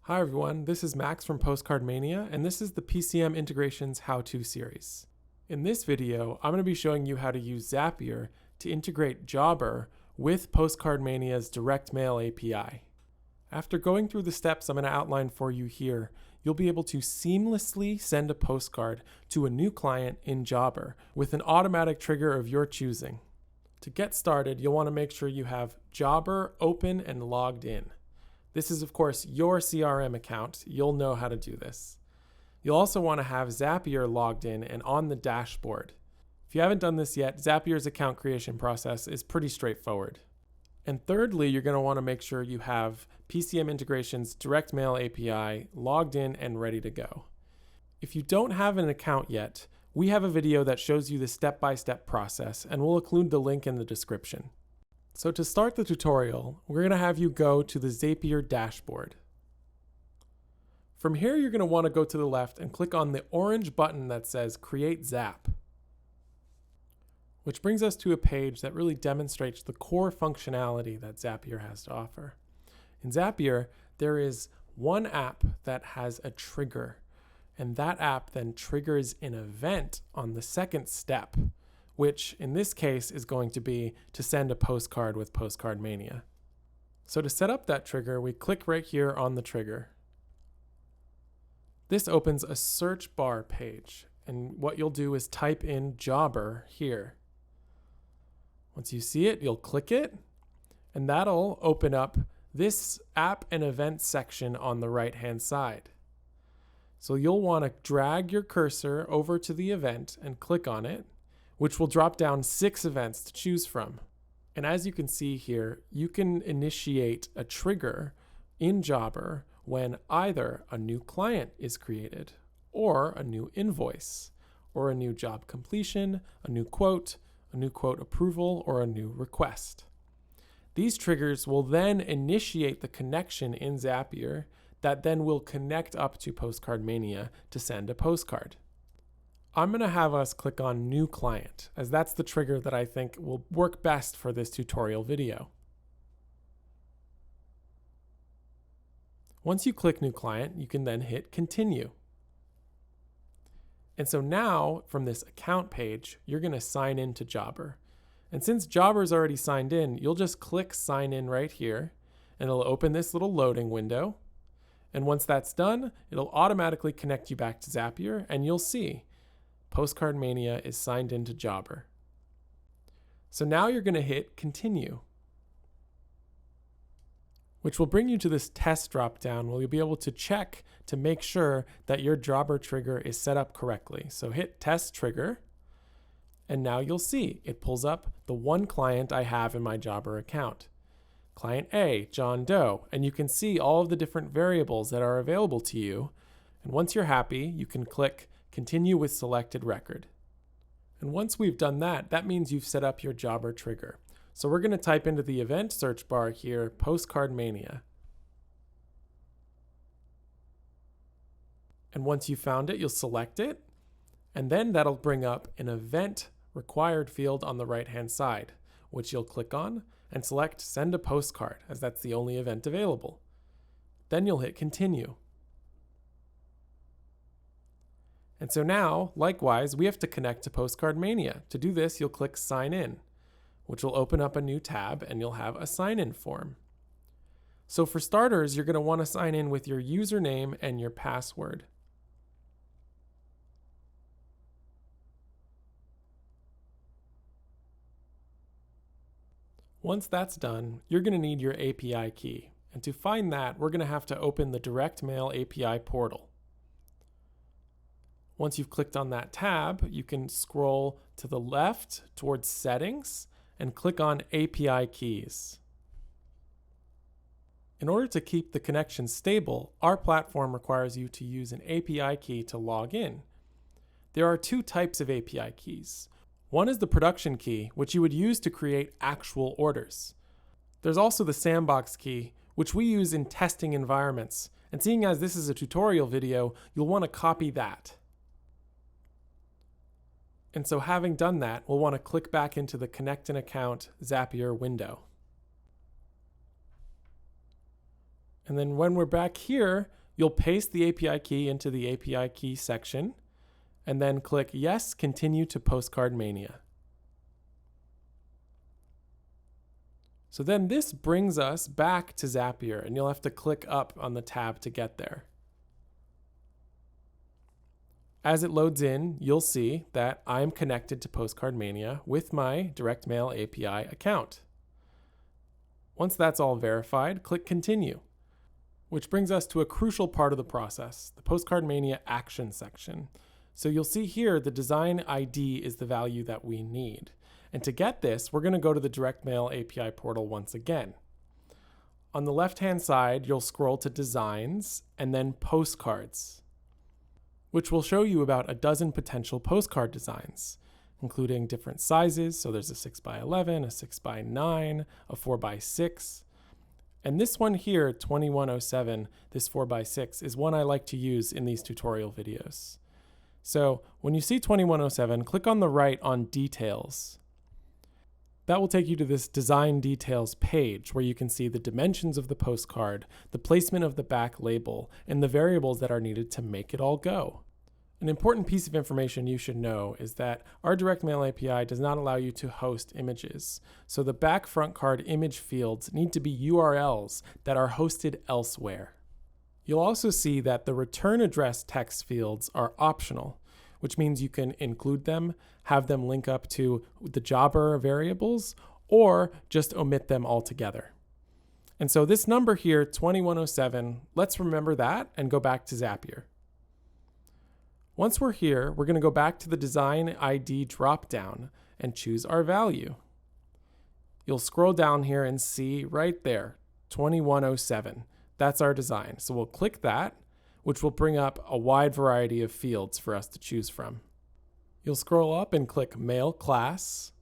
Hi everyone, this is Max from Postcard Mania, and this is the PCM Integrations How-To series. In this video, I'm going to be showing you how to use Zapier to integrate Jobber with Postcard Mania's direct mail API. After going through the steps I'm going to outline for you here, you'll be able to seamlessly send a postcard to a new client in Jobber with an automatic trigger of your choosing. To get started, you'll want to make sure you have Jobber open and logged in. This is, of course, your CRM account. You'll know how to do this. You'll also want to have Zapier logged in and on the dashboard. If you haven't done this yet, Zapier's account creation process is pretty straightforward. And thirdly, you're going to want to make sure you have PCM Integrations Direct Mail API logged in and ready to go. If you don't have an account yet, we have a video that shows you the step-by-step process, and we'll include the link in the description. So to start the tutorial, we're going to have you go to the Zapier dashboard. From here, you're going to want to go to the left and click on the orange button that says Create Zap, which brings us to a page that really demonstrates the core functionality that Zapier has to offer. In Zapier, there is one app that has a trigger, and that app then triggers an event on the second step, which in this case is going to be to send a postcard with Postcard Mania. So to set up that trigger, we click right here on the trigger. This opens a search bar page, and what you'll do is type in Jobber here. Once you see it, you'll click it, and that'll open up this app and event section on the right-hand side. So you'll want to drag your cursor over to the event and click on it, which will drop down 6 events to choose from. And as you can see here, you can initiate a trigger in Jobber when either a new client is created, or a new invoice, or a new job completion, a new quote approval, or a new request. These triggers will then initiate the connection in Zapier that then will connect up to Postcard Mania to send a postcard. I'm going to have us click on New Client, as that's the trigger that I think will work best for this tutorial video. Once you click New Client, you can then hit Continue. And so now, from this account page, you're going to sign in to Jobber. And since Jobber's already signed in, you'll just click Sign In right here, and it'll open this little loading window. And once that's done, it'll automatically connect you back to Zapier, and you'll see Postcard Mania is signed into Jobber. So now you're going to hit Continue, which will bring you to this test dropdown where you'll be able to check to make sure that your Jobber trigger is set up correctly. So hit Test Trigger, and now you'll see it pulls up the one client I have in my Jobber account. Client A, John Doe, and you can see all of the different variables that are available to you. And once you're happy, you can click Continue with Selected Record. And once we've done that, that means you've set up your Jobber trigger. So we're going to type into the event search bar here, Postcard Mania. And once you've found it, you'll select it, and then that'll bring up an event required field on the right-hand side, which you'll click on and select Send a Postcard, as that's the only event available. Then you'll hit Continue. And so now, likewise, we have to connect to Postcard Mania. To do this, you'll click Sign In, which will open up a new tab, and you'll have a sign-in form. So for starters, you're going to want to sign in with your username and your password. Once that's done, you're going to need your API key. And to find that, we're going to have to open the Direct Mail API portal. Once you've clicked on that tab, you can scroll to the left towards Settings and click on API Keys. In order to keep the connection stable, our platform requires you to use an API key to log in. There are 2 types of API keys. One is the production key, which you would use to create actual orders. There's also the sandbox key, which we use in testing environments. And seeing as this is a tutorial video, you'll want to copy that. And so having done that, we'll want to click back into the Connect an Account Zapier window. And then when we're back here, you'll paste the API key into the API key section and then click Yes, continue to Postcard Mania. So then this brings us back to Zapier, and you'll have to click up on the tab to get there. As it loads in, you'll see that I'm connected to Postcard Mania with my direct mail API account. Once that's all verified, click Continue, which brings us to a crucial part of the process, the Postcard Mania action section. So you'll see here the design ID is the value that we need. And to get this, we're going to go to the direct mail API portal once again. On the left-hand side, you'll scroll to Designs and then Postcards, which will show you about a dozen potential postcard designs, including different sizes. So there's a 6x11, a 6x9, a 4x6. And this one here, 2107, this 4x6, is one I like to use in these tutorial videos. So when you see 2107, click on the right on Details. That will take you to this Design Details page where you can see the dimensions of the postcard, the placement of the back label, and the variables that are needed to make it all go. An important piece of information you should know is that our direct mail API does not allow you to host images. So the back front card image fields need to be URLs that are hosted elsewhere. You'll also see that the return address text fields are optional, which means you can include them, have them link up to the Jobber variables, or just omit them altogether. And so this number here, 2107, let's remember that and go back to Zapier. Once we're here, we're going to go back to the Design ID dropdown and choose our value. You'll scroll down here and see right there, 2107. That's our design. So we'll click that, which will bring up a wide variety of fields for us to choose from. You'll scroll up and click Mail Class.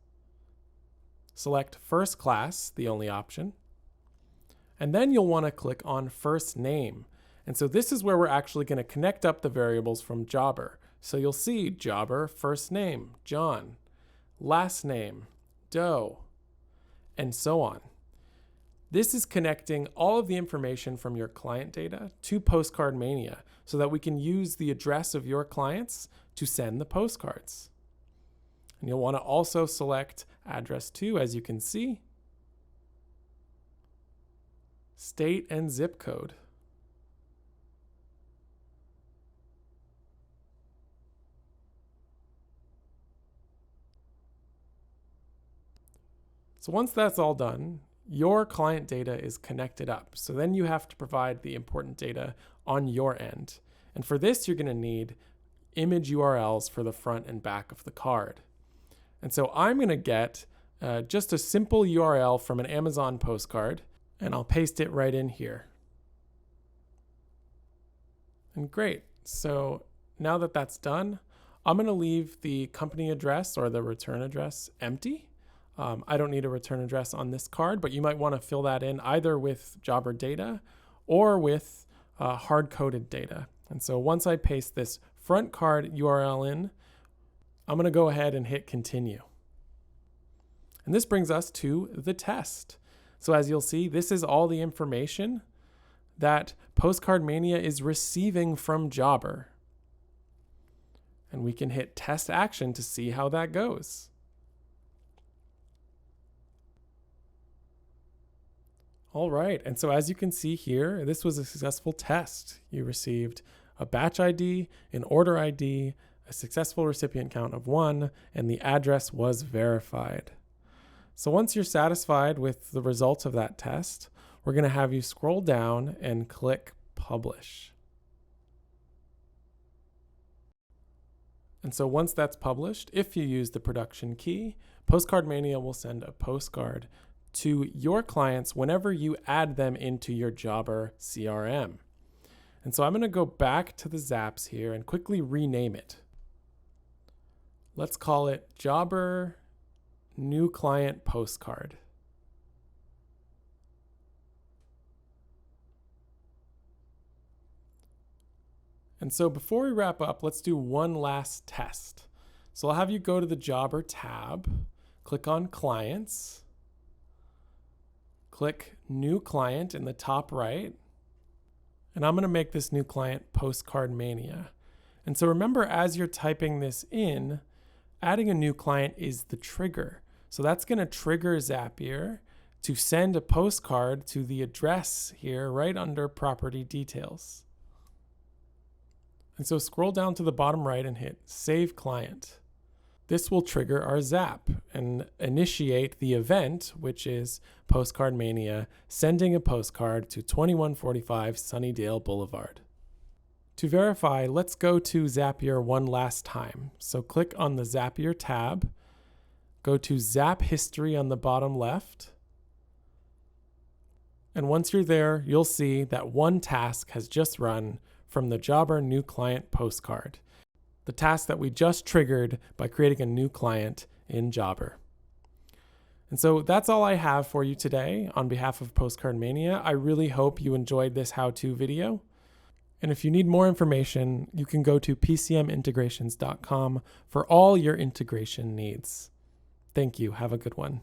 Select First Class, the only option. And then you'll want to click on First Name. And so this is where we're actually going to connect up the variables from Jobber. So you'll see Jobber, first name, John, last name, Doe, and so on. This is connecting all of the information from your client data to Postcard Mania so that we can use the address of your clients to send the postcards. And you'll want to also select address to, as you can see, state and zip code. So once that's all done, your client data is connected up. So then you have to provide the important data on your end. And for this, you're going to need image URLs for the front and back of the card. And so I'm going to get just a simple URL from an Amazon postcard, and I'll paste it right in here. And great. So now that that's done, I'm going to leave the company address or the return address empty. I don't need a return address on this card, but you might want to fill that in either with Jobber data or with hard-coded data. And so once I paste this front card URL in, I'm going to go ahead and hit Continue. And this brings us to the test. So as you'll see, this is all the information that Postcard Mania is receiving from Jobber. And we can hit Test Action to see how that goes. All right, and so as you can see here, this was a successful test. You received a batch ID, an order ID, a successful recipient count of 1, and the address was verified. So once you're satisfied with the results of that test, we're going to have you scroll down and click Publish. And so once that's published, if you use the production key, Postcard Mania will send a postcard to your clients whenever you add them into your Jobber CRM. And so I'm going to go back to the Zaps here and quickly rename it. Let's call it Jobber New Client Postcard. And so before we wrap up, let's do one last test. So I'll have you go to the Jobber tab, click on Clients, click New Client in the top right, And I'm going to make this new client Postcard Mania. And so remember, as you're typing this in, adding a new client is the trigger. So that's going to trigger Zapier to send a postcard to the address here right under property details. And so scroll down to the bottom right and hit Save Client. This will trigger our Zap and initiate the event, which is Postcard Mania sending a postcard to 2145 Sunnydale Boulevard. To verify, let's go to Zapier one last time. So click on the Zapier tab, go to Zap History on the bottom left, and once you're there, you'll see that one task has just run from the Jobber New Client Postcard, the task that we just triggered by creating a new client in Jobber. And so that's all I have for you today on behalf of Postcard Mania. I really hope you enjoyed this how-to video. And if you need more information, you can go to PCMintegrations.com for all your integration needs. Thank you. Have a good one.